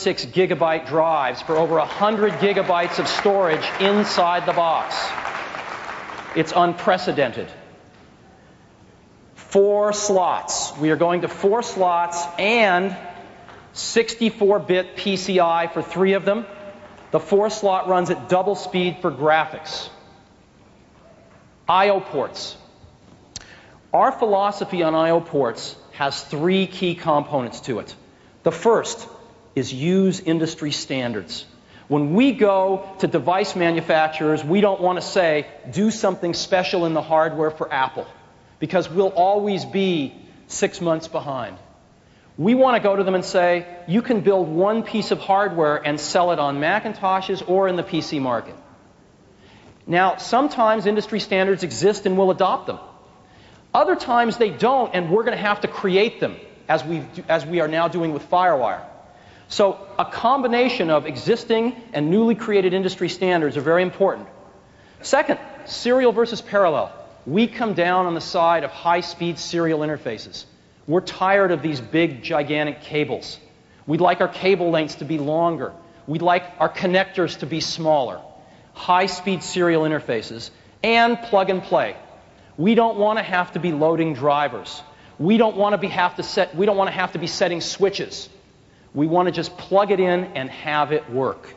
36 gigabyte drives for over 100 gigabytes of storage inside the box. It's unprecedented. 4 slots. We are going to 4 slots and 64-bit PCI for 3 of them. The 4th slot runs at double speed for graphics. I/O ports. Our philosophy on I/O ports has 3 key components to it. The first is use industry standards. When we go to device manufacturers, we don't want to say, do something special in the hardware for Apple, because we'll always be 6 months behind. We want to go to them and say, you can build one piece of hardware and sell it on Macintoshes or in the PC market. Now, sometimes industry standards exist and we'll adopt them. Other times they don't, and we're going to have to create them, as we are now doing with FireWire. So a combination of existing and newly created industry standards are very important. Second, serial versus parallel. We come down on the side of high-speed serial interfaces. We're tired of these big, gigantic cables. We'd like our cable lengths to be longer. We'd like our connectors to be smaller. High-speed serial interfaces and plug and play. We don't want to have to be loading drivers. We don't want to have to be setting switches. We want to just plug it in and have it work.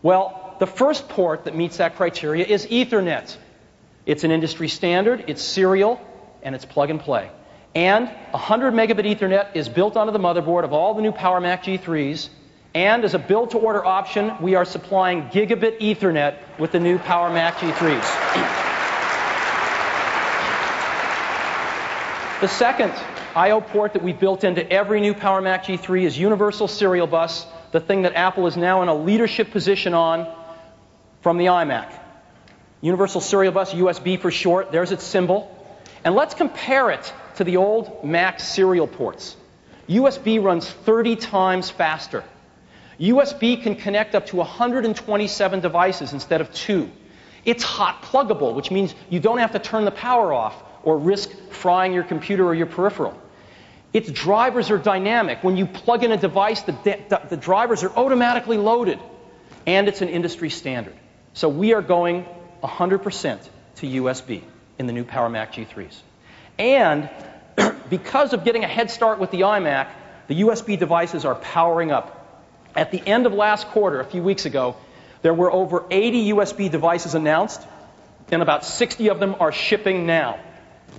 Well, the first port that meets that criteria is Ethernet. It's an industry standard, it's serial, and it's plug and play. And 100 megabit Ethernet is built onto the motherboard of all the new PowerMac G3s. And as a build-to-order option, we are supplying gigabit Ethernet with the new PowerMac G3s. The second I/O port that we built into every new PowerMac G3 is Universal Serial Bus, the thing that Apple is now in a leadership position on from the iMac. Universal Serial Bus, USB for short, there's its symbol. And let's compare it to the old Mac serial ports. USB runs 30 times faster. USB can connect up to 127 devices instead of 2. It's hot pluggable, which means you don't have to turn the power off or risk frying your computer or your peripheral. Its drivers are dynamic. When you plug in a device, the drivers are automatically loaded. And it's an industry standard. So we are going 100% to USB in the new PowerMac G3s. And because of getting a head start with the iMac, the USB devices are powering up. At the end of last quarter, a few weeks ago, there were over 80 USB devices announced, and about 60 of them are shipping now.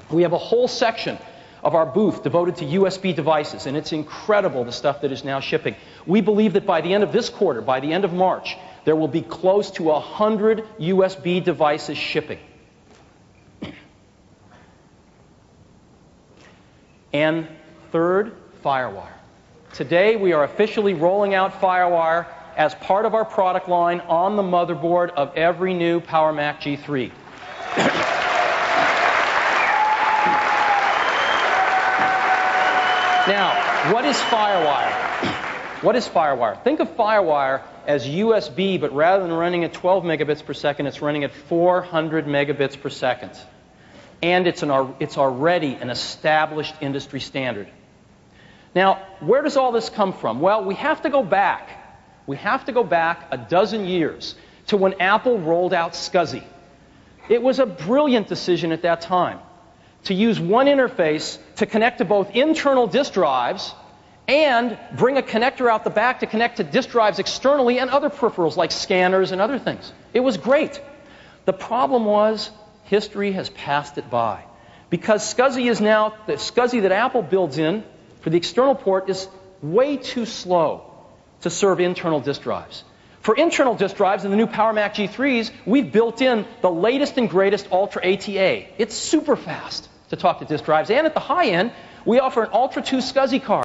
We have a whole section of our booth devoted to USB devices, and it's incredible the stuff that is now shipping. We believe that by the end of this quarter, by the end of March, there will be close to 100 USB devices shipping. And third, FireWire. Today we are officially rolling out FireWire as part of our product line on the motherboard of every new PowerMac G3. Now, what is FireWire? What is FireWire? Think of FireWire as USB, but rather than running at 12 megabits per second, it's running at 400 megabits per second. And it's already an established industry standard. Now, where does all this come from? Well, we have to go back. We have to go back a dozen years to when Apple rolled out SCSI. It was a brilliant decision at that time to use one interface to connect to both internal disk drives and bring a connector out the back to connect to disk drives externally and other peripherals like scanners and other things. It was great. The problem was history has passed it by. Because SCSI is now, the SCSI that Apple builds in for the external port is way too slow to serve internal disk drives. For internal disk drives in the new PowerMac G3s, we've built in the latest and greatest Ultra ATA. It's super fast to talk to disk drives. And at the high end, we offer an Ultra 2 SCSI card.